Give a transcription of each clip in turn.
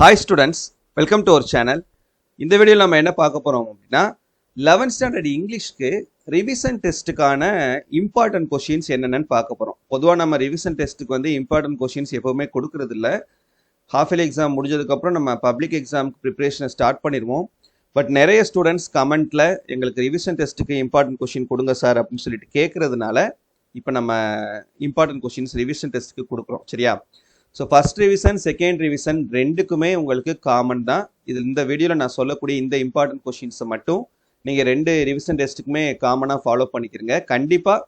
Hi students, welcome to our channel. இந்த வீடியோவில் நம்ம என்ன பார்க்க போகிறோம் அப்படின்னா 11th ஸ்டாண்டர்ட் இங்கிலீஷ்க்கு ரிவிஷன் டெஸ்ட்டுக்கான இம்பார்ட்டன்ட் கொஷின்ஸ் என்னென்னு பார்க்க போகிறோம். பொதுவாக நம்ம ரிவிஷன் டெஸ்ட்டுக்கு வந்து இம்பார்ட்டன்ட் கொஷின்ஸ் எப்போவுமே கொடுக்கறது இல்லை. ஹாஃப் இயர்லி எக்ஸாம் முடிஞ்சதுக்கப்புறம் நம்ம பப்ளிக் எக்ஸாமுக்கு ப்ரிப்ரேஷனை ஸ்டார்ட் பண்ணிடுவோம். பட் நிறைய ஸ்டூடெண்ட்ஸ் கமெண்ட்டில் எங்களுக்கு ரிவிஷன் டெஸ்ட்டுக்கு இம்பார்ட்டன்ட் கொஷின் கொடுங்க சார் அப்படின்னு சொல்லிட்டு கேட்குறதுனால இப்போ நம்ம இம்பார்ட்டன்ட் கொஷின்ஸ் ரிவிஷன் டெஸ்ட்டுக்கு கொடுக்குறோம். சரியா? So first revision second revision ரெண்டுக்குமே உங்களுக்கு காமன் தான். இதில் இந்த வீடியோவில் நான் சொல்லக்கூடிய இந்த இம்பார்ட்டன்ட் கொஷின்ஸை மட்டும் நீங்கள் ரெண்டு ரிவிஷன் டெஸ்ட்டுக்குமே காமனாக ஃபாலோ பண்ணிக்கிறீங்க. கண்டிப்பாக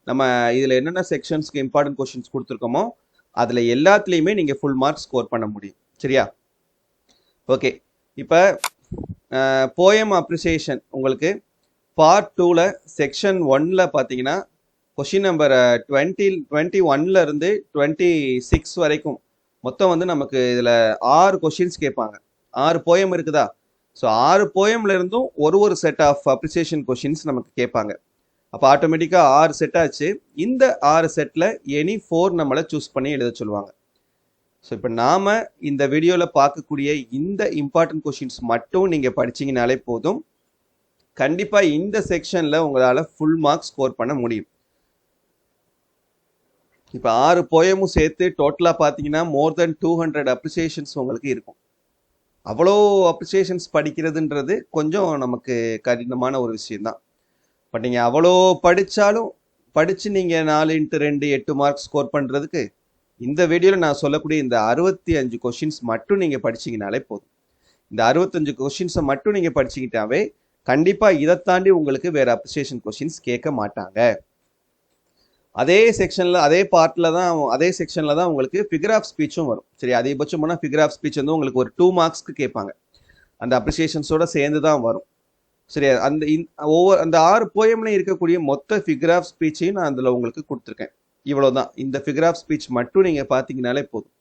நம்ம இதில் என்னென்ன செக்ஷன்ஸ்க்கு இம்பார்ட்டன்ட் கொஷின்ஸ் கொடுத்துருக்கோமோ அதில் எல்லாத்துலேயுமே நீங்கள் ஃபுல் மார்க் ஸ்கோர் பண்ண முடியும். சரியா? ஓகே, இப்போ போயம் அப்ரிசியேஷன் உங்களுக்கு பார்ட் 2ல் செக்ஷன் 1ல் பார்த்தீங்கன்னா கொஷின் நம்பர் 21 இருந்து 26 வரைக்கும் மொத்தம் வந்து நமக்கு இதில் 6 கொஷின்ஸ் கேட்பாங்க. 6 போயம் இருக்குதா? ஸோ 6 போயம்ல இருந்தும் ஒரு செட் ஆஃப் அப்ரிசியேஷன் கொஷின்ஸ் நமக்கு கேட்பாங்க. அப்போ ஆட்டோமேட்டிக்காக 6 செட் ஆச்சு. இந்த 6 செட்டில் எனி 4 நம்மளை சூஸ் பண்ணி எழுத சொல்லுவாங்க. ஸோ இப்போ நாம் இந்த வீடியோவில் பார்க்கக்கூடிய இந்த இம்பார்ட்டன்ட் கொஷின்ஸ் மட்டும் நீங்கள் படிச்சிங்கனாலே போதும். கண்டிப்பாக இந்த செக்ஷனில் உங்களால் ஃபுல் மார்க் ஸ்கோர் பண்ண முடியும். இப்போ 6 போயமும் சேர்த்து டோட்டலாக பார்த்தீங்கன்னா மோர் தென் 200 அப்ரிசியேஷன்ஸ் உங்களுக்கு இருக்கும். அவ்வளோ அப்ரிசியேஷன்ஸ் படிக்கிறதுன்றது கொஞ்சம் நமக்கு கடினமான ஒரு விஷயம்தான். பட் நீங்கள் அவ்வளோ படித்து நீங்கள் 4x2 8 மார்க் ஸ்கோர் பண்ணுறதுக்கு இந்த வீடியோவில் நான் சொல்லக்கூடிய இந்த 65 கொஷின்ஸ் மட்டும் நீங்கள் படிச்சிங்கனாலே போதும். இந்த 65 கொஷின்ஸை மட்டும் நீங்கள் படிச்சுக்கிட்டாவே கண்டிப்பாக இதை தாண்டி உங்களுக்கு வேறு அப்ரிசியேஷன் கொஷின்ஸ் கேட்க மாட்டாங்க. அதே செக்ஷனில் அதே செக்ஷனில் தான் உங்களுக்கு ஃபிகர் ஆஃப் ஸ்பீச்சும் வரும். சரி, அதிகபட்சம் போனால் ஃபிகர் ஆஃப் ஸ்பீச் வந்து உங்களுக்கு ஒரு 2 மார்க்ஸ்க்கு கேட்பாங்க. அந்த அப்ரிசியேஷன்ஸோட சேர்ந்து தான் வரும். சரி, அந்த 6 போயம்லையும் இருக்கக்கூடிய மொத்த ஃபிகர் ஆஃப் ஸ்பீச்சையும் நான் அதில் உங்களுக்கு கொடுத்துருக்கேன். இவ்வளோதான். இந்த ஃபிகர் ஆஃப் ஸ்பீச் மட்டும் நீங்கள் பார்த்தீங்கனாலே போதும்.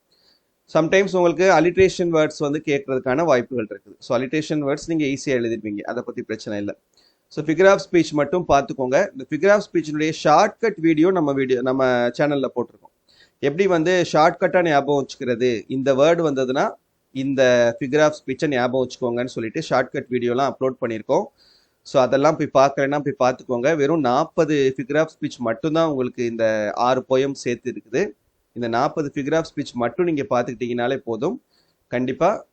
சம்டைம்ஸ் உங்களுக்கு அலிட்ரேஷன் வேர்ட்ஸ் வந்து கேட்கறதுக்கான வாய்ப்புகள் இருக்குது. ஸோ அலிட்ரேஷன் வேர்ட்ஸ் நீங்கள் ஈஸியாக எழுதிடுவீங்க, அதை பற்றி பிரச்சனை இல்லை. ஸோ ஃபிகர் ஆஃப் ஸ்பீச் மட்டும் பார்த்துக்கோங்க. இந்த ஃபிகர் ஆஃப் ஸ்பீச்சினுடைய ஷார்ட்கட் வீடியோ நம்ம சேனலில் போட்டிருக்கோம். எப்படி வந்து ஷார்ட்கட்டாக ஞாபகம் வச்சுக்கிறது, இந்த வேர்டு வந்ததுன்னா இந்த ஃபிகர் ஆஃப் ஸ்பீச்சை ஞாபகம் வச்சுக்கோங்கன்னு சொல்லிட்டு ஷார்ட்கட் வீடியோலாம் அப்லோட் பண்ணியிருக்கோம். ஸோ அதெல்லாம் போய் பார்க்கலன்னா போய் பார்த்துக்கோங்க. வெறும் 40 ஃபிகர் ஆஃப் ஸ்பீச் மட்டும்தான் உங்களுக்கு இந்த 6 போயம் சேர்த்து இருக்குது. இந்த 40 ஃபிகர் ஆஃப் ஸ்பீச் மட்டும் நீங்கள் பார்த்துக்கிட்டீங்கனாலே போதும். கண்டிப்பாக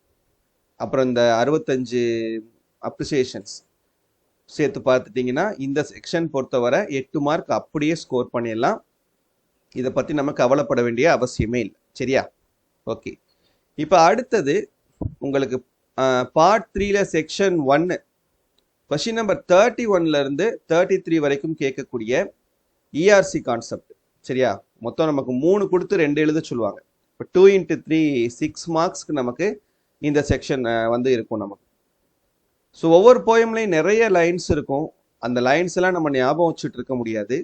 அப்புறம் இந்த 65 அப்ரிசியேஷன்ஸ் சேர்த்து பார்த்துட்டிங்கன்னா இந்த செக்ஷன் பொறுத்தவரை 8 மார்க் அப்படியே ஸ்கோர் பண்ணிடலாம். இதை பற்றி நம்ம கவலைப்பட வேண்டிய அவசியமே இல்லை. சரியா? ஓகே, இப்போ அடுத்தது உங்களுக்கு பார்ட் 3ல் செக்ஷன் 1 கொஷின் நம்பர் 31 33 வரைக்கும் கேட்கக்கூடிய இஆர்சி கான்செப்ட். சரியா? மொத்தம் நமக்கு 3 கொடுத்து 2 எழுத சொல்லுவாங்க. இப்போ 2x3 6 மார்க்ஸ்க்கு நமக்கு இந்த செக்ஷன் வந்து இருக்கும் நமக்கு. ஸோ ஒவ்வொரு போயம்லையும் நிறைய லைன்ஸ் இருக்கும். அந்த லைன்ஸ் எல்லாம் நம்ம ஞாபகம் வச்சுட்டு இருக்க முடியாது.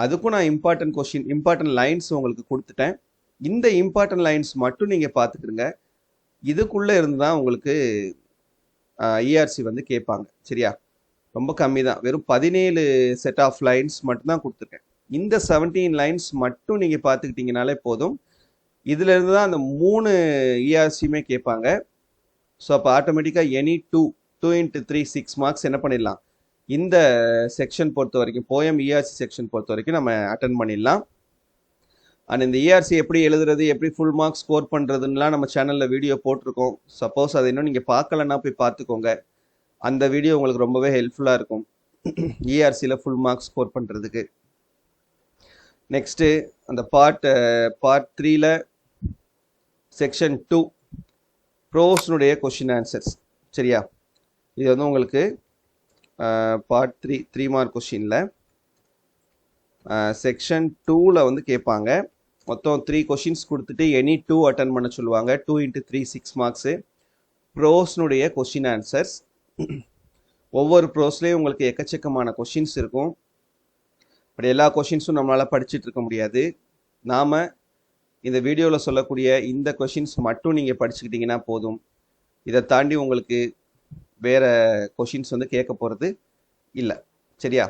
அதுக்கும் நான் இம்பார்ட்டன்ட் லைன்ஸ் உங்களுக்கு கொடுத்துட்டேன். இந்த இம்பார்ட்டன்ட் லைன்ஸ் மட்டும் நீங்கள் பார்த்துக்கிடுங்க. இதுக்குள்ளே இருந்து தான் உங்களுக்கு இஆர்சி வந்து கேட்பாங்க. சரியா? ரொம்ப கம்மி தான். வெறும் 17 செட் ஆஃப் லைன்ஸ் மட்டும்தான் கொடுத்துருக்கேன். இந்த 17 லைன்ஸ் மட்டும் நீங்கள் பார்த்துக்கிட்டிங்கனாலே போதும். இதில் இருந்து தான் அந்த 3 இஆர்சியுமே கேட்பாங்க. ஸோ அப்போ ஆட்டோமேட்டிக்காக எனி 2x3 6 மார்க்ஸ் என்ன பண்ணிடலாம், இந்த செக்ஷன் பொறுத்த வரைக்கும் போயம் இஆர்சி செக்ஷன் பொறுத்த வரைக்கும் நம்ம அட்டன் பண்ணிடலாம். அண்ட் இந்த இஆர்சி எப்படி எழுதுறது, எப்படி ஃபுல் மார்க் ஸ்கோர் பண்ணுறதுன்னெலாம் நம்ம சேனலில் வீடியோ போட்டிருக்கோம். சப்போஸ் அதை இன்னும் நீங்கள் பார்க்கலன்னா போய் பார்த்துக்கோங்க. அந்த வீடியோ உங்களுக்கு ரொம்பவே ஹெல்ப்ஃபுல்லாக இருக்கும் இஆர்சியில் ஃபுல் மார்க் ஸ்கோர் பண்ணுறதுக்கு. நெக்ஸ்ட்டு அந்த பார்ட் 3ல் செக்ஷன் 2 ப்ரோஸ்னுடைய கொஷின் ஆன்சர்ஸ். சரியா? இது வந்து உங்களுக்கு பார்ட் 3 மார்க் கொஷினில் செக்ஷன் 2ல் வந்து கேட்பாங்க. மொத்தம் 3 கொஷின்ஸ் கொடுத்துட்டு எனி 2 அட்டன் பண்ண சொல்லுவாங்க. 2x3 6 marks ப்ரோஸ்னுடைய question answers. ஒவ்வொரு ப்ரோஸ்லேயும் உங்களுக்கு எக்கச்சக்கமான கொஷின்ஸ் இருக்கும். அப்படி எல்லா கொஷின்ஸும் நம்மளால் படிச்சுட்டு இருக்க முடியாது. நாம் இந்த வீடியோவில் சொல்லக்கூடிய இந்த கொஷின்ஸ் மட்டும் நீங்கள் படிச்சுக்கிட்டிங்கன்னா போதும். இதை தாண்டி உங்களுக்கு வேறு கொஷின்ஸ் வந்து கேட்க போகிறது இல்லை. சரியா?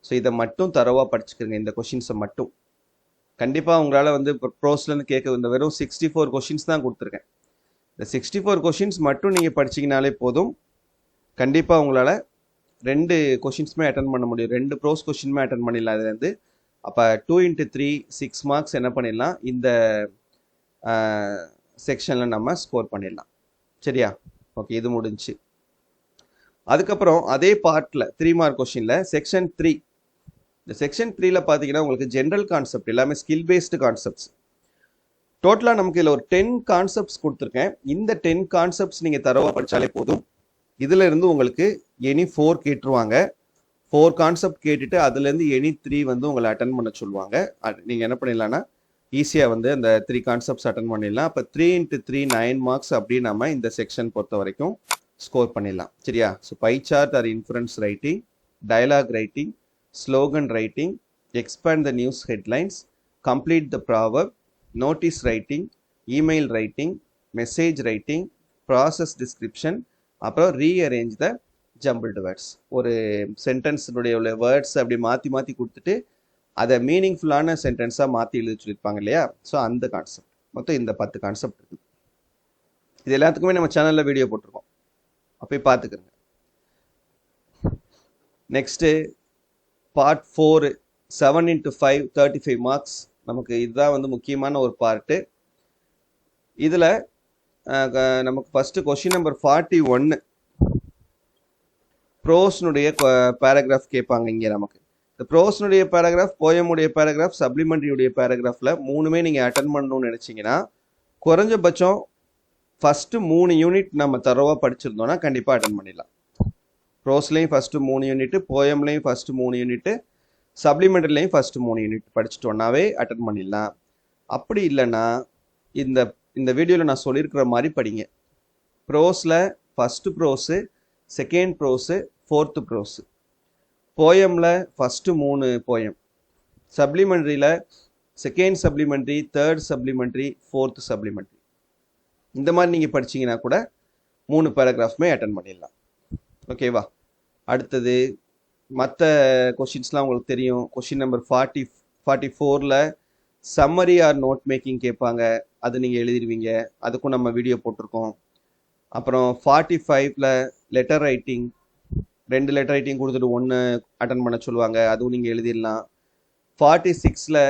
ஸோ இதை மட்டும் தரவாக படிச்சுக்கிறங்க. இந்த கொஷின்ஸை மட்டும் கண்டிப்பாக உங்களால் வந்து இப்போ ப்ரோஸ்லன்னு கேட்க இந்த வெறும் 64 கொஷின்ஸ் தான் கொடுத்துருக்கேன். இந்த 64 கொஷின்ஸ் மட்டும் நீங்கள் படிச்சிங்கனாலே போதும். கண்டிப்பாக உங்களால் 2 கொஷின்ஸுமே அட்டன் பண்ண முடியும். 2 ப்ரோஸ் கொஷினுமே அட்டன் பண்ணிடலாம் இதுலேருந்து. அப்போ 2 × 3 6 மார்க்ஸ் என்ன பண்ணிடலாம், இந்த செக்ஷனில் நம்ம ஸ்கோர் பண்ணிடலாம். சரியா? ஓகே, இது முடிஞ்சு. அதுக்கப்புறம் அதே பார்ட்டில் 3 மார்க் கொஷினில் செக்ஷன் 3. இந்த செக்ஷன் 3ல பார்த்தீங்கன்னா உங்களுக்கு ஜென்ரல் கான்செப்ட் எல்லாமே ஸ்கில் பேஸ்டு கான்செப்ட்ஸ். டோட்டலாக நமக்கு இதில் ஒரு 10 கான்செப்ட்ஸ் கொடுத்துருக்கேன். இந்த 10 கான்செப்ட்ஸ் நீங்கள் தரவாக படித்தாலே போதும். இதில் இருந்து உங்களுக்கு எனி 4 கேட்டுருவாங்க. 4 கான்செப்ட் கேட்டுட்டு அதுலேருந்து எனி 3 வந்து உங்களை அட்டன் பண்ண சொல்லுவாங்க. நீங்கள் என்ன பண்ணிடலான்னா ஈஸியாக வந்து அந்த 3 கான்செப்ட்ஸ் அட்டன் பண்ணிடலாம். அப்போ 3 × 3 9 மார்க்ஸ் அப்படி நம்ம இந்த செக்ஷன் பொறுத்த வரைக்கும் ஸ்கோர் பண்ணிடலாம். சரியா? So by chart or inference writing, dialogue writing, slogan writing, expand the news headlines, complete the proverb, notice writing, email writing, message writing, process description, அப்புறம் ரீஅரேஞ்ச் த ஜம்பிள்டு வேர்ட்ஸ். ஒரு சென்டென்ஸுடைய உள்ள words அப்படி மாற்றி மாற்றி கொடுத்துட்டு அதை மீனிங்ஃபுல்லான சென்டென்ஸாக மாற்றி எழுதி சொல்லியிருப்பாங்க இல்லையா? ஸோ அந்த கான்செப்ட் மொத்தம் இந்த 10 கான்செப்ட் இருக்குது. இது எல்லாத்துக்குமே நம்ம சேனலில் வீடியோ போட்டிருக்கோம், அப்போ பார்த்துக்கிறேங்க. Next part 4 7 × 5 35 marks. நமக்கு இதுதான் வந்து முக்கியமான ஒரு பார்ட்டு. இதில் நமக்கு ஃபஸ்ட்டு கொஷின் நம்பர் 41 ப்ரோஸ்னுடைய பேராகிராஃப் கேட்பாங்க. இங்கே நமக்கு இந்த ப்ரோஸ்னுடைய பேராகிராஃப், போயமுடைய பேராகிராஃப், சப்ளிமெண்ட்ரியுடைய பேராகிராஃபில் 3மே நீங்கள் அட்டன் பண்ணணும்னு நினச்சிங்கன்னா குறைஞ்சபட்சம் ஃபஸ்ட்டு 3 யூனிட் நம்ம தரவாக படிச்சிருந்தோன்னா கண்டிப்பாக அட்டன் பண்ணிடலாம். ப்ரோஸ்லேயும் ஃபஸ்ட்டு 3 யூனிட்டு, போயம்லேயும் ஃபஸ்ட்டு 3 யூனிட்டு, சப்ளிமெண்ட்ரிலையும் ஃபஸ்ட்டு 3 யூனிட் படிச்சுட்டோன்னாவே அட்டன் பண்ணிடலாம். அப்படி இல்லைன்னா இந்த இந்த வீடியோவில் நான் சொல்லியிருக்கிற மாதிரி படிங்க. ப்ரோஸில் first prose, second prose, 4th prose, போயமில் ஃபஸ்ட்டு 3 போயம், சப்ளிமெண்ட்ரியில் second supplementary, third supplementary, 4th supplementary. இந்த மாதிரி நீங்கள் படிச்சிங்கன்னா கூட 3 பேராகிராஃப்மே அட்டன் பண்ணிடலாம். ஓகேவா? அடுத்தது மற்ற கொஷின்ஸ்லாம் உங்களுக்கு தெரியும். கொஷின் நம்பர் 44ல் சம்மரி ஆர் நோட் மேக்கிங் கேட்பாங்க. அது நீங்கள் எழுதிடுவீங்க, அதுக்கும் நம்ம வீடியோ போட்டிருக்கோம். அப்புறம் 45ல் லெட்டர் ரைட்டிங், 2 லெட்டர் ரைட்டிங் கொடுத்துட்டு 1 அட்டன் பண்ண சொல்லுவாங்க, அதுவும் நீங்கள் எழுதிடலாம். 46ல்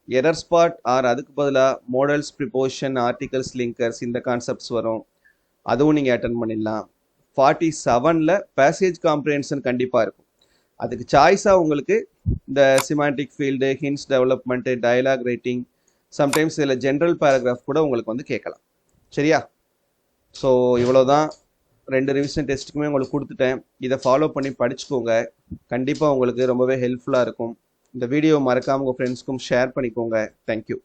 எரர் ஸ்பாட் ஆர் அதுக்கு பதிலாக மோடல்ஸ், ப்ரிப்போசிஷன், ஆர்டிகல்ஸ், லிங்கர்ஸ் இந்த கான்செப்ட்ஸ் வரும், அதுவும் நீங்கள் அட்டன் பண்ணிடலாம். 47ல் பேசேஜ் காம்ப்ரிஹென்ஷன் கண்டிப்பாக இருக்கும். அதுக்கு சாய்ஸாக உங்களுக்கு இந்த semantic field, hints development, dialogue writing, sometimes இதில் ஜென்ரல் பேராகிராஃப் கூட உங்களுக்கு வந்து கேட்கலாம். சரியா? ஸோ இவ்வளோதான். 2 ரிவிஷன் டெஸ்ட்டுக்குமே உங்களுக்கு கொடுத்துட்டேன். இதை ஃபாலோ பண்ணி படிச்சுக்கோங்க. கண்டிப்பாக உங்களுக்கு ரொம்பவே ஹெல்ப்ஃபுல்லாக இருக்கும். இந்த வீடியோ மறக்காமல் உங்கள் ஃப்ரெண்ட்ஸ்க்கும் ஷேர் பண்ணிக்கோங்க. தேங்க்யூ.